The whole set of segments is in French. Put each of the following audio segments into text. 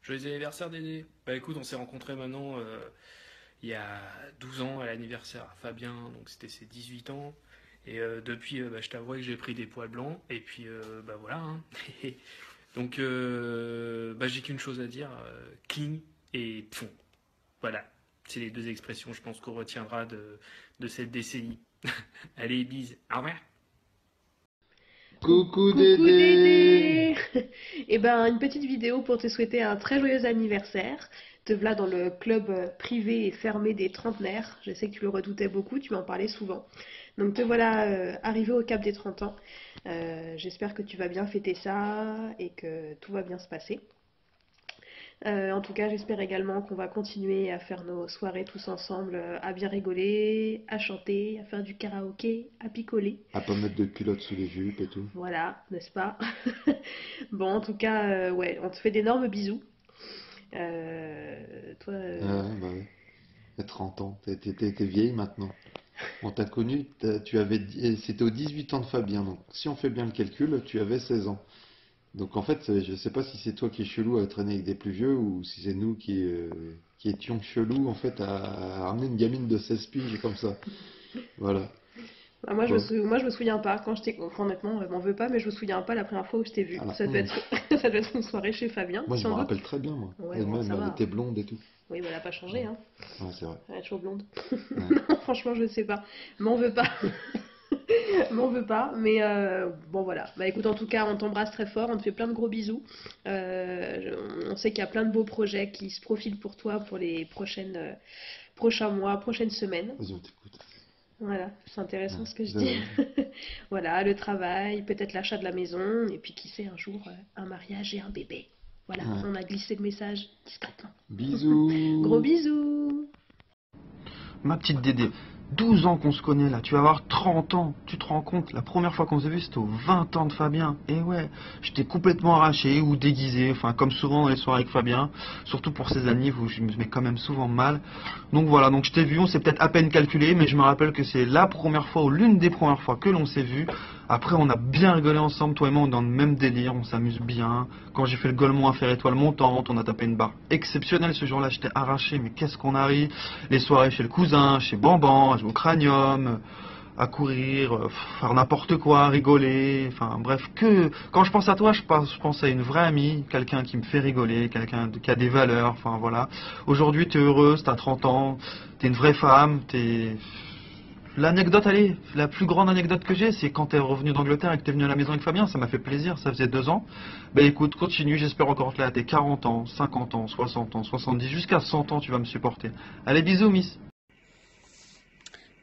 Joyeux anniversaire Dédé. Bah écoute, on s'est rencontrés maintenant il y a 12 ans à l'anniversaire à Fabien, donc c'était ses 18 ans. Et depuis, bah, je t'avoue que j'ai pris des poils blancs. Et puis, bah voilà, hein. Donc, bah, j'ai qu'une chose à dire, clean et fond. Voilà, c'est les deux expressions, je pense qu'on retiendra de cette décennie. Allez, bise, au revoir. Coucou Coucou Dédé! Dédé! Eh ben, une petite vidéo pour te souhaiter un très joyeux anniversaire. Te voilà dans le club privé et fermé des trentenaires. Je sais que tu le redoutais beaucoup, tu m'en parlais souvent. Donc te voilà arrivé au cap des 30 ans. J'espère que tu vas bien fêter ça et que tout va bien se passer. En tout cas, j'espère également qu'on va continuer à faire nos soirées tous ensemble, à bien rigoler, à chanter, à faire du karaoké, à picoler. À pas mettre de culotte sous les jupes et tout. Voilà, n'est-ce pas? Bon, en tout cas, ouais, on te fait d'énormes bisous. Toi, Bah ouais. T'as 30 ans, t'es vieille maintenant. On t'a connu, c'était aux 18 ans de Fabien, donc si on fait bien le calcul, tu avais 16 ans. Donc en fait, je sais pas si c'est toi qui es chelou à traîner avec des plus vieux ou si c'est nous qui étions chelous en fait à ramener une gamine de 16 piges comme ça. Voilà. ah, Bon, moi, je me souviens pas. Quand je t'ai, enfin, honnêtement, m'en veux pas, mais je me souviens pas la première fois où je t'ai vu. à la Ça devait honte. être, ça devait être une soirée chez Fabien, Moi je sans me doute. rappelle très bien moi. Ouais, Et bon, même ça elle va. était blonde et tout. Oui, bah, elle a pas changé, Ouais, hein. ouais, c'est vrai. Elle est toujours blonde. Ouais. Non, franchement, je sais pas. M'en veux pas. M'en veux pas, mais bon voilà. Bah écoute, en tout cas, on t'embrasse très fort, on te fait plein de gros bisous. On sait qu'il y a plein de beaux projets qui se profilent pour toi pour les prochains mois, prochaines semaines. Vas-y, on t'écoute. Voilà, c'est Ouais. intéressant ce que je dis. Ouais. Voilà, le travail, peut-être l'achat de la maison, et puis qui sait, un jour, un mariage et un bébé. Voilà, Ouais. on a glissé le message discrètement. Gros Bisous. bisous! Ma petite Dédé, 12 ans qu'on se connaît là, tu vas avoir 30 ans, tu te rends compte, la première fois qu'on s'est vu c'était aux 20 ans de Fabien, et ouais, j'étais complètement arraché ou déguisé, enfin comme souvent dans les soirées avec Fabien, surtout pour ces années où je me mets quand même souvent mal. Donc voilà, donc je t'ai vu, on s'est peut-être à peine calculé, mais je me rappelle que c'est la première fois ou l'une des premières fois que l'on s'est vu. Après on a bien rigolé ensemble, toi et moi on est dans le même délire, on s'amuse bien. Quand j'ai fait le Golemont à faire étoile montante, on a tapé une barre exceptionnelle ce jour-là, j'étais arraché, mais qu'est-ce qu'on a ri. Les soirées chez le cousin, chez Bamban, à jouer au cranium, à courir, faire n'importe quoi, rigoler, enfin bref, que quand je pense à toi, je pense à une vraie amie, quelqu'un qui me fait rigoler, qui a des valeurs, enfin voilà. Aujourd'hui, t'es heureuse, t'as 30 ans, t'es une vraie femme, t'es... L'anecdote, allez, la plus grande anecdote que j'ai, c'est quand t'es revenu d'Angleterre et que t'es venu à la maison avec Fabien, ça m'a fait plaisir, ça faisait 2 ans. Ben écoute, continue, j'espère encore que là, à tes 40 ans, 50 ans, 60 ans, 70, jusqu'à 100 ans, tu vas me supporter. Allez, bisous, Miss.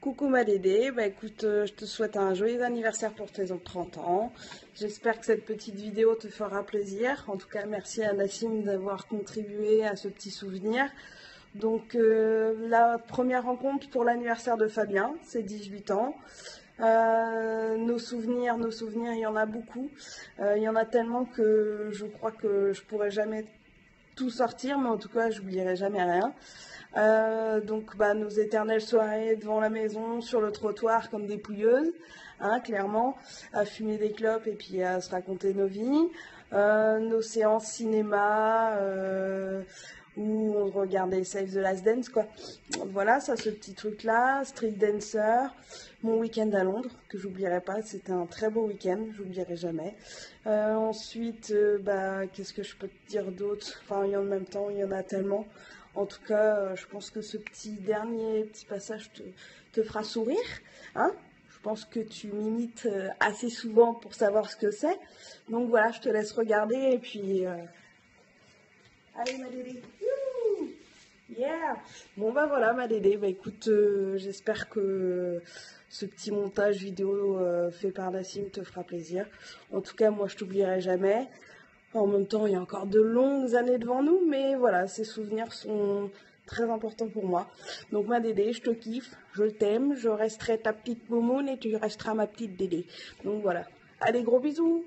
Coucou ma Dédé, bah écoute, je te souhaite un joyeux anniversaire pour tes 30 ans. J'espère que cette petite vidéo te fera plaisir. En tout cas, merci à Nassim d'avoir contribué à ce petit souvenir. Donc, la première rencontre pour l'anniversaire de Fabien, c'est 18 ans. Nos souvenirs, il y en a beaucoup. Il y en a tellement que je crois que je pourrais jamais tout sortir, mais en tout cas, j'oublierai jamais rien. Donc bah, nos éternelles soirées devant la maison, sur le trottoir comme des pouilleuses, hein, clairement, à fumer des clopes et puis à se raconter nos vies. Nos séances cinéma où on regardait Save the Last Dance, quoi. Voilà, ça, ce petit truc-là, Street Dancer, mon week-end à Londres, que j'oublierai pas, c'était un très beau week-end, j'oublierai jamais. Ensuite, bah, qu'est-ce que je peux te dire d'autre? Enfin, en même temps, il y en a tellement. En tout cas, je pense que ce petit passage te fera sourire, hein. Je pense que tu m'imites assez souvent pour savoir ce que c'est. Donc voilà, je te laisse regarder et puis... Allez ma Dédé. Youhou. Yeah. Bon bah voilà ma Dédé, bah écoute, j'espère que ce petit montage vidéo fait par Nassim te fera plaisir. En tout cas, moi je t'oublierai jamais. En même temps, il y a encore de longues années devant nous, mais voilà, ces souvenirs sont très importants pour moi. Donc ma Dédé, je te kiffe, je t'aime, je resterai ta petite moumoune et tu resteras ma petite Dédé. Donc voilà. Allez, gros bisous.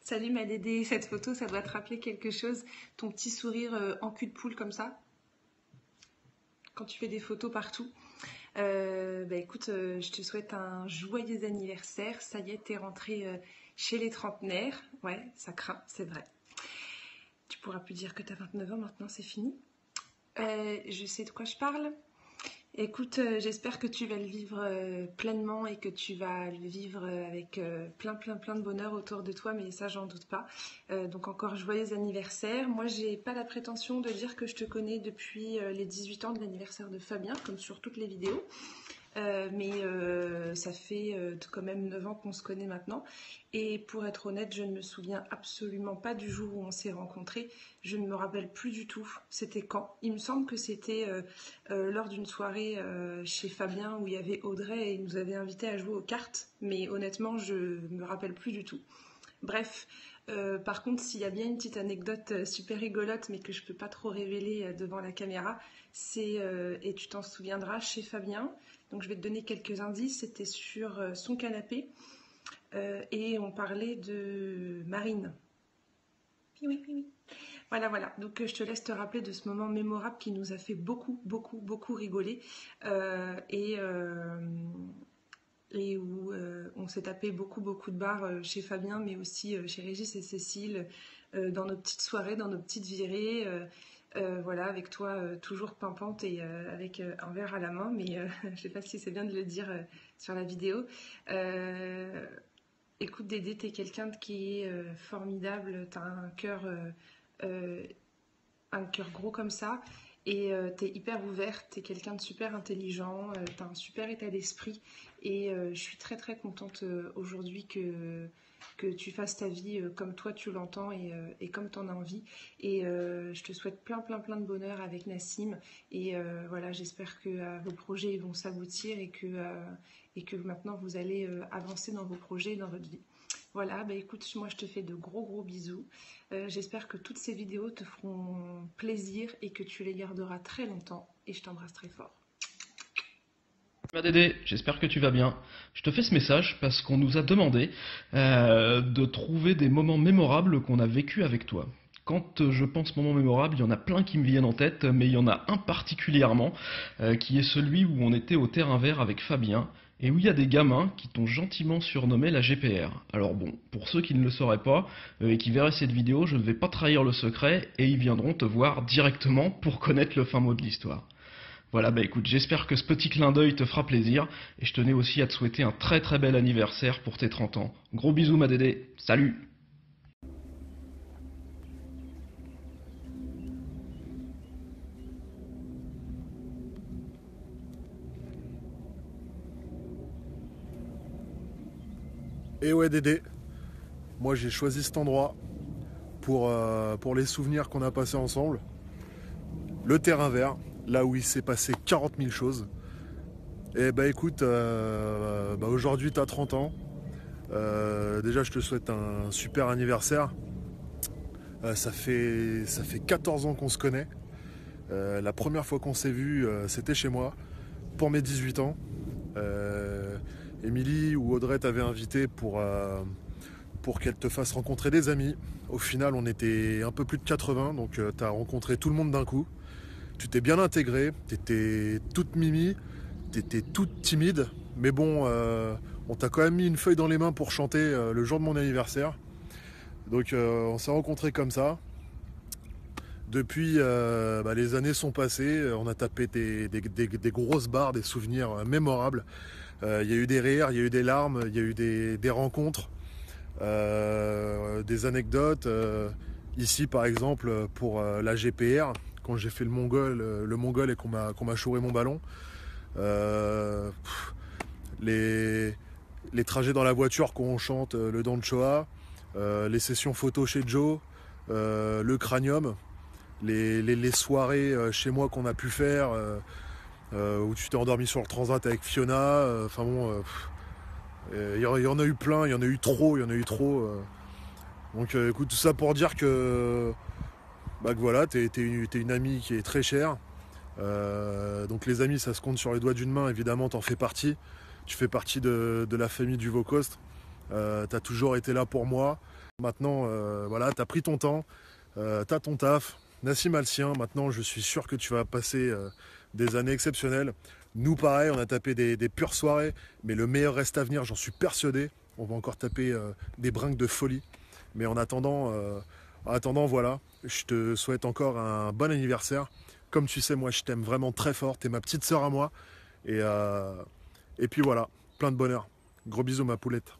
Salut ma Dédé, cette photo, ça doit te rappeler quelque chose, ton petit sourire en cul de poule comme ça, quand tu fais des photos partout. Bah écoute, je te souhaite un joyeux anniversaire. Ça y est, t'es rentré chez les trentenaires. Ouais, ça craint, c'est vrai. Tu pourras plus dire que tu as 29 ans maintenant, c'est fini. Je sais de quoi je parle. Écoute, j'espère que tu vas le vivre pleinement et que tu vas le vivre avec plein de bonheur autour de toi, mais ça, j'en doute pas. Donc encore joyeux anniversaire. Moi, j'ai pas la prétention de dire que je te connais depuis les 18 ans de l'anniversaire de Fabien, comme sur toutes les vidéos. Mais ça fait quand même 9 ans qu'on se connaît maintenant. Et pour être honnête, je ne me souviens absolument pas du jour où on s'est rencontrés. Je ne me rappelle plus du tout. C'était quand? Il me semble que c'était lors d'une soirée chez Fabien où il y avait Audrey et il nous avait invités à jouer aux cartes. Mais honnêtement, je ne me rappelle plus du tout. Bref, par contre, s'il y a bien une petite anecdote super rigolote, mais que je ne peux pas trop révéler devant la caméra, c'est, et tu t'en souviendras, chez Fabien. Donc je vais te donner quelques indices. C'était sur son canapé et on parlait de Marine. Oui, oui, oui. Voilà. Donc je te laisse te rappeler de ce moment mémorable qui nous a fait beaucoup rigoler et où on s'est tapé beaucoup de bars chez Fabien, mais aussi chez Régis et Cécile, dans nos petites soirées, dans nos petites virées. Voilà, avec toi toujours pimpante et avec un verre à la main, mais je ne sais pas si c'est bien de le dire sur la vidéo. Écoute Dédé, t'es quelqu'un qui est formidable, t'as un cœur gros comme ça, et t'es hyper ouverte, t'es quelqu'un de super intelligent, t'as un super état d'esprit, et je suis très contente aujourd'hui que tu fasses ta vie comme toi tu l'entends et comme tu en as envie. Et je te souhaite plein de bonheur avec Nassim. Et voilà, j'espère que vos projets vont s'aboutir et que maintenant vous allez avancer dans vos projets et dans votre vie. Voilà, bah écoute, moi je te fais de gros bisous. J'espère que toutes ces vidéos te feront plaisir et que tu les garderas très longtemps. Et je t'embrasse très fort. Dédé, j'espère que tu vas bien. Je te fais ce message parce qu'on nous a demandé de trouver des moments mémorables qu'on a vécu avec toi. Quand je pense moments mémorables, il y en a plein qui me viennent en tête, mais il y en a un particulièrement qui est celui où on était au terrain vert avec Fabien et où il y a des gamins qui t'ont gentiment surnommé la GPR. Alors bon, pour ceux qui ne le sauraient pas et qui verraient cette vidéo, je ne vais pas trahir le secret et ils viendront te voir directement pour connaître le fin mot de l'histoire. Voilà, bah écoute, j'espère que ce petit clin d'œil te fera plaisir, et je tenais aussi à te souhaiter un très bel anniversaire pour tes 30 ans. Gros bisous ma Dédé, salut! Et ouais Dédé, moi j'ai choisi cet endroit pour les souvenirs qu'on a passés ensemble. Le terrain vert, là où il s'est passé 40 000 choses. Et bah écoute, aujourd'hui tu as 30 ans. Déjà je te souhaite un super anniversaire. Ça fait 14 ans qu'on se connaît. La première fois qu'on s'est vu, c'était chez moi, pour mes 18 ans. Émilie ou Audrey t'avait invité pour qu'elle te fasse rencontrer des amis. Au final on était un peu plus de 80, donc tu as rencontré tout le monde d'un coup. Tu t'es bien intégrée, t'étais toute mimi, t'étais toute timide, mais bon, on t'a quand même mis une feuille dans les mains pour chanter le jour de mon anniversaire. Donc on s'est rencontrés comme ça. Depuis, les années sont passées, on a tapé des grosses barres, des souvenirs mémorables. Il y a eu des rires, il y a eu des larmes, il y a eu des rencontres, des anecdotes. Ici par exemple pour la GPR, quand j'ai fait le Mongol et qu'on m'a chouré mon ballon. Les trajets dans la voiture quand on chante le Don Choa, les sessions photos chez Joe, le cranium, les soirées chez moi qu'on a pu faire, où tu t'es endormi sur le transat avec Fiona. Il y en a eu plein, il y en a eu trop. Donc écoute, tout ça pour dire que voilà, t'es une amie qui est très chère. Donc les amis, ça se compte sur les doigts d'une main, évidemment, t'en fais partie. Tu fais partie de la famille du Vaucoste. T'as toujours été là pour moi. Maintenant, t'as pris ton temps, t'as ton taf. Nassim a le sien. Maintenant, je suis sûr que tu vas passer des années exceptionnelles. Nous, pareil, on a tapé des pures soirées, mais le meilleur reste à venir, j'en suis persuadé. On va encore taper des brinques de folie. Mais en attendant, voilà, je te souhaite encore un bon anniversaire. Comme tu sais, moi, je t'aime vraiment très fort. T'es ma petite sœur à moi. Et puis voilà, plein de bonheur. Gros bisous, ma poulette.